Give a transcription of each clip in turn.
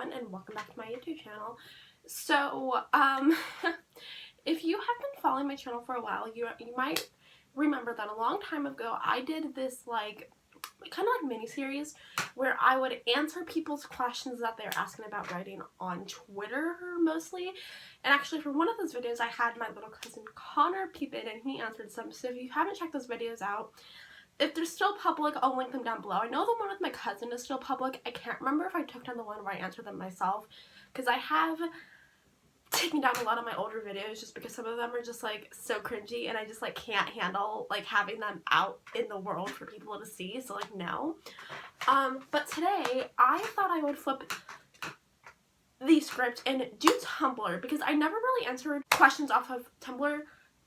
everyone, and welcome back to my YouTube channel. So, if you have been following my channel for a while, you might remember that a long time ago I did this kind of like mini-series where I would answer people's questions that they're asking about writing on Twitter mostly. And actually for one of those videos I had my little cousin Connor peep in and he answered some. So if you haven't checked those videos out, if they're still public, I'll link them down below. I know the one with my cousin is still public. I can't remember if I took down the one where I answered them myself, because I have taken down a lot of my older videos just because some of them are just like so cringy and I just like can't handle like having them out in the world for people to see, so like no. But today I thought I would flip the script and do Tumblr, because I never really answered questions off of Tumblr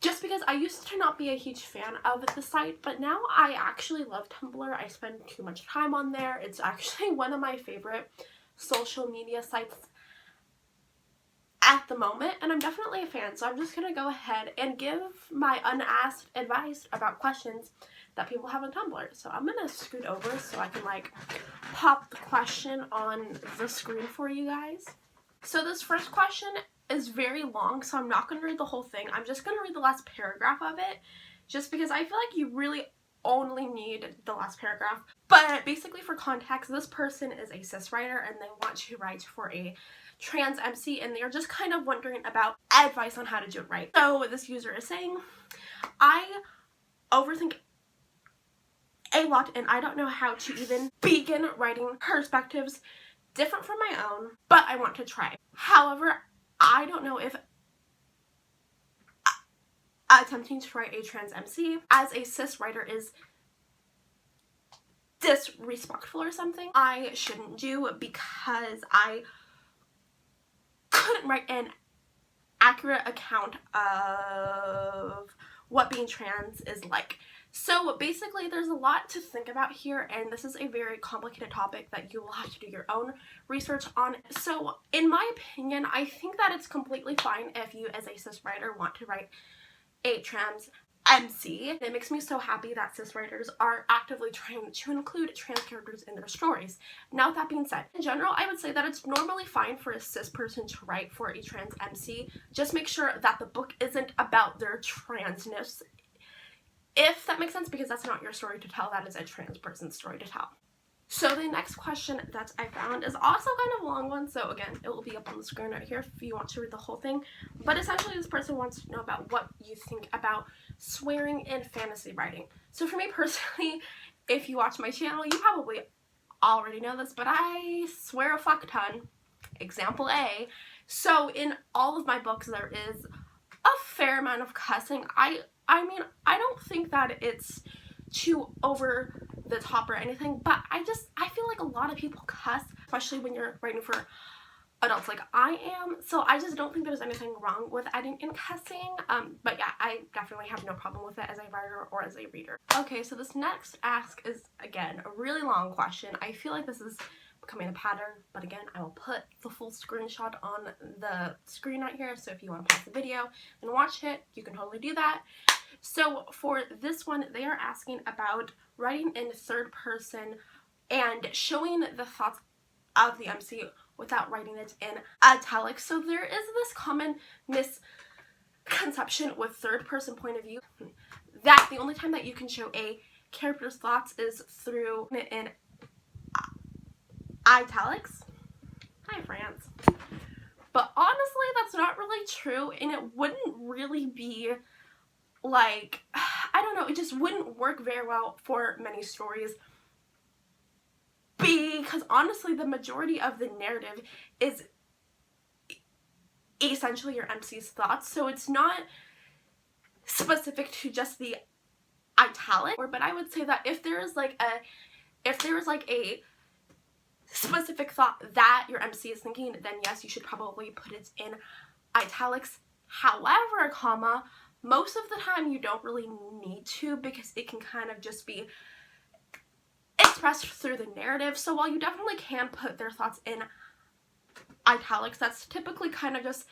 just because I used to not be a huge fan of the site, but now I actually love Tumblr. I spend too much time on there. It's actually one of my favorite social media sites at the moment, and I'm definitely a fan, so I'm just gonna go ahead and give my unasked advice about questions that people have on Tumblr. So I'm gonna scoot over so I can like pop the question on the screen for you guys. So this first question is very long, so I'm not going to read the whole thing. I'm just going to read the last paragraph of it, just because I feel like you really only need the last paragraph. But basically, for context, this person is a cis writer and they want to write for a trans MC, and they're just kind of wondering about advice on how to do it right. So this user is saying, I overthink a lot and I don't know how to even begin writing perspectives different from my own, but I want to try. However, I don't know if attempting to write a trans MC as a cis writer is disrespectful or something I shouldn't do, because I couldn't write an accurate account of what being trans is like. So basically there's a lot to think about here, and this is a very complicated topic that you will have to do your own research on. So in my opinion, I think that it's completely fine if you as a cis writer want to write a trans MC. It makes me so happy that cis writers are actively trying to include trans characters in their stories. Now with that being said, in general I would say that it's normally fine for a cis person to write for a trans MC. Just make sure that the book isn't about their transness, if that makes sense, because that's not your story to tell, that is a trans person's story to tell. So the next question that I found is also kind of a long one, so again, it will be up on the screen right here if you want to read the whole thing. But essentially this person wants to know about what you think about swearing in fantasy writing. So for me personally, if you watch my channel, you probably already know this, but I swear a fuck ton. Example A. So in all of my books there is a fair amount of cussing. I mean, I don't think that it's too over the top or anything, but I feel like a lot of people cuss, especially when you're writing for adults like I am. So I just don't think there's anything wrong with adding in cussing. But yeah, I definitely have no problem with it as a writer or as a reader. Okay, so this next ask is, again, a really long question. I feel like this is becoming a pattern, but again, I will put the full screenshot on the screen right here, so if you want to pause the video and watch it, you can totally do that. So for this one, they are asking about writing in third person and showing the thoughts of the MC without writing it in italics. So there is this common misconception with third person point of view that the only time that you can show a character's thoughts is through it in italics. Hi, France. But honestly, that's not really true, and it wouldn't really be like, I don't know, it just wouldn't work very well for many stories, because honestly the majority of the narrative is essentially your MC's thoughts, so it's not specific to just the italic. But I would say that if there is like a specific thought that your MC is thinking, then yes, you should probably put it in italics. However, comma, most of the time you don't really need to, because it can kind of just be expressed through the narrative. So while you definitely can put their thoughts in italics, that's typically kind of just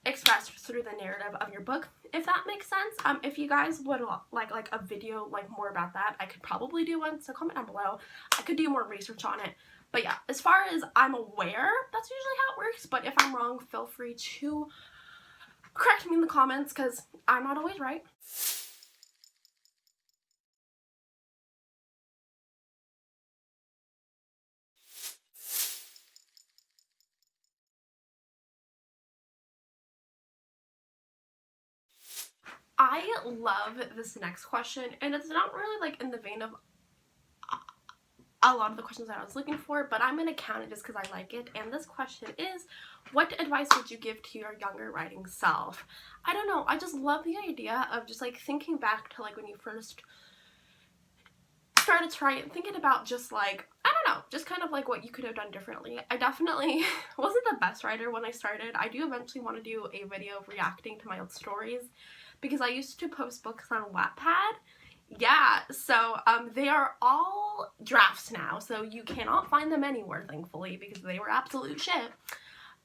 expressed through the narrative of your book, if that makes sense. If you guys would like a video like more about that, I could probably do one, so comment down below. I could do more research on it. But yeah, as far as I'm aware, that's usually how it works. But if I'm wrong, feel free to correct me in the comments, because I'm not always right. I love this next question, and it's not really like in the vein of a lot of the questions that I was looking for, but I'm gonna count it just because I like it. And this question is, what advice would you give to your younger writing self? I don't know, I just love the idea of just like thinking back to like when you first started to write, thinking about just like, I don't know, just kind of like what you could have done differently. I definitely wasn't the best writer when I started. I do eventually want to do a video of reacting to my old stories, because I used to post books on Wattpad. Yeah, so they are all drafts now, so you cannot find them anywhere, thankfully, because they were absolute shit.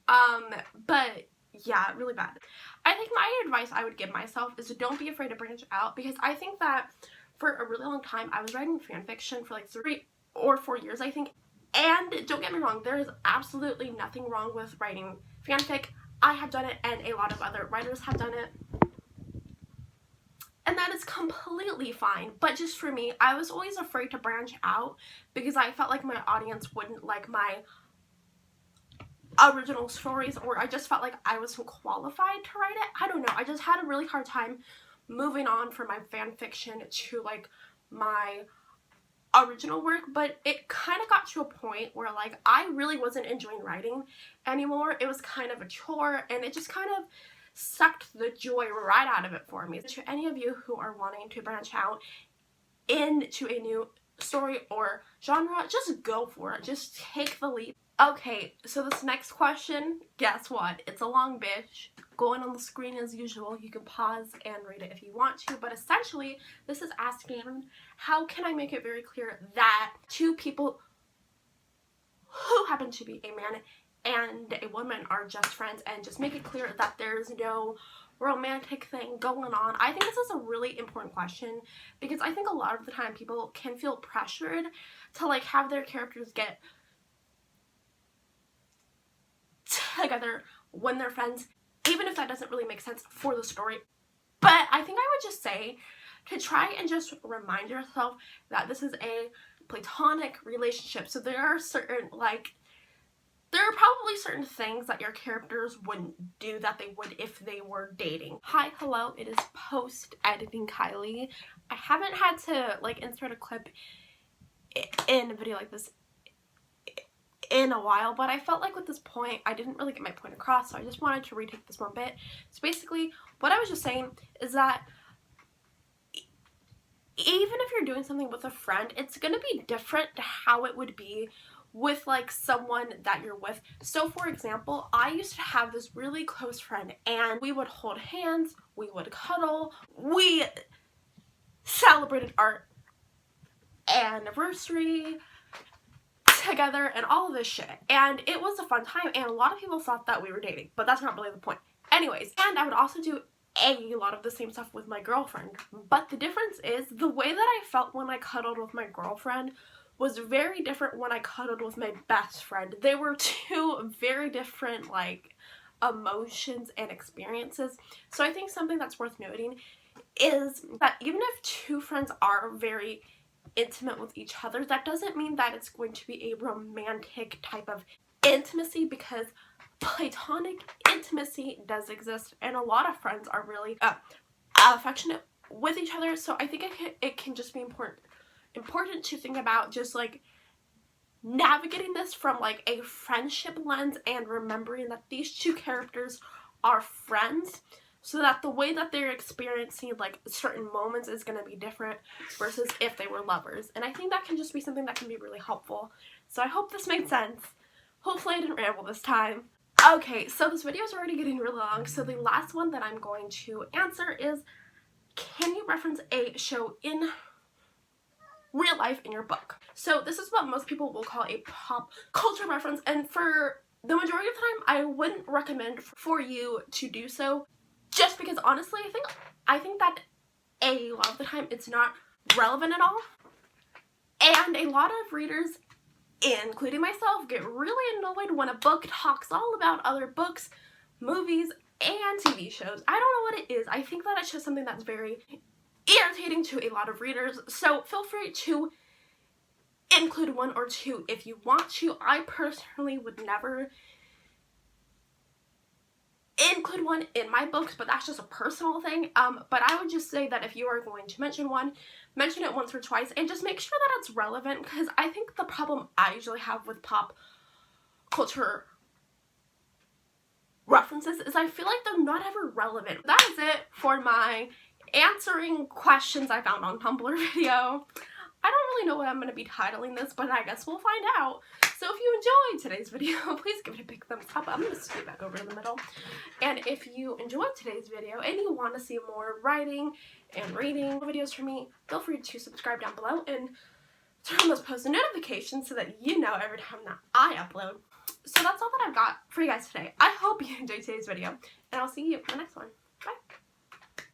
But yeah, really bad. I think my advice I would give myself is to don't be afraid to branch out, because I think that for a really long time I was writing fan fiction for like 3 or 4 years, I think. And don't get me wrong, there is absolutely nothing wrong with writing fanfic. I have done it, and a lot of other writers have done it. And that is completely fine. But just for me, I was always afraid to branch out because I felt like my audience wouldn't like my original stories, or I just felt like I wasn't qualified to write it. I don't know. I just had a really hard time moving on from my fan fiction to like my original work. But it kind of got to a point where like I really wasn't enjoying writing anymore. It was kind of a chore, and it just kind of sucked the joy right out of it for me. To any of you who are wanting to branch out into a new story or genre, just go for it. Just take the leap. Okay, so this next question, guess what? It's a long bitch. Going on the screen as usual. You can pause and read it if you want to, but essentially this is asking, how can I make it very clear that two people who happen to be a man and a woman are just friends, and just make it clear that there's no romantic thing going on? I think this is a really important question, because I think a lot of the time people can feel pressured to like have their characters get together when they're friends, even if that doesn't really make sense for the story. But I think I would just say to try and just remind yourself that this is a platonic relationship. So there are certain like, there are probably certain things that your characters wouldn't do that they would if they were dating. Hi, hello, it is post-editing Kylie. I haven't had to like insert a clip in a video like this in a while, but I felt like with this point I didn't really get my point across, so I just wanted to retake this one bit. So basically what I was just saying is that even if you're doing something with a friend, it's gonna be different to how it would be with like someone that you're with. So for example, I used to have this really close friend, and we would hold hands, we would cuddle, we celebrated our anniversary together and all of this shit, and it was a fun time, and a lot of people thought that we were dating, but that's not really the point. Anyways, and I would also do a lot of the same stuff with my girlfriend, but the difference is the way that I felt when I cuddled with my girlfriend was very different when I cuddled with my best friend. They were two very different like emotions and experiences. So I think something that's worth noting is that even if two friends are very intimate with each other, that doesn't mean that it's going to be a romantic type of intimacy, because platonic intimacy does exist, and a lot of friends are really affectionate with each other. So I think it can just be important to think about just like navigating this from like a friendship lens, and remembering that these two characters are friends, so that the way that they're experiencing like certain moments is going to be different versus if they were lovers. And I think that can just be something that can be really helpful. So I hope this made sense. Hopefully I didn't ramble this time. Okay, so this video is already getting really long, so the last one that I'm going to answer is, can you reference a show in real life in your book? So this is what most people will call a pop culture reference, and for the majority of the time I wouldn't recommend for you to do so, just because honestly I think that a lot of the time it's not relevant at all, and a lot of readers including myself, get really annoyed when a book talks all about other books, movies, and TV shows. I don't know what it is. I think that it's just something that's very irritating to a lot of readers, so feel free to include one or two if you want to. I personally would never include one in my books, but that's just a personal thing. But I would just say that if you are going to mention one, mention it once or twice, and just make sure that it's relevant, because I think the problem I usually have with pop culture references is I feel like they're not ever relevant. That is it for my answering questions I found on Tumblr video. I don't really know what I'm going to be titling this, but I guess we'll find out. So if you enjoyed today's video, please give it a big thumbs up. I'm going to scoot back over to the middle. And if you enjoyed today's video and you want to see more writing and reading videos from me, feel free to subscribe down below and turn on those post notifications so that you know every time that I upload. So that's all that I've got for you guys today. I hope you enjoyed today's video, and I'll see you in the next one.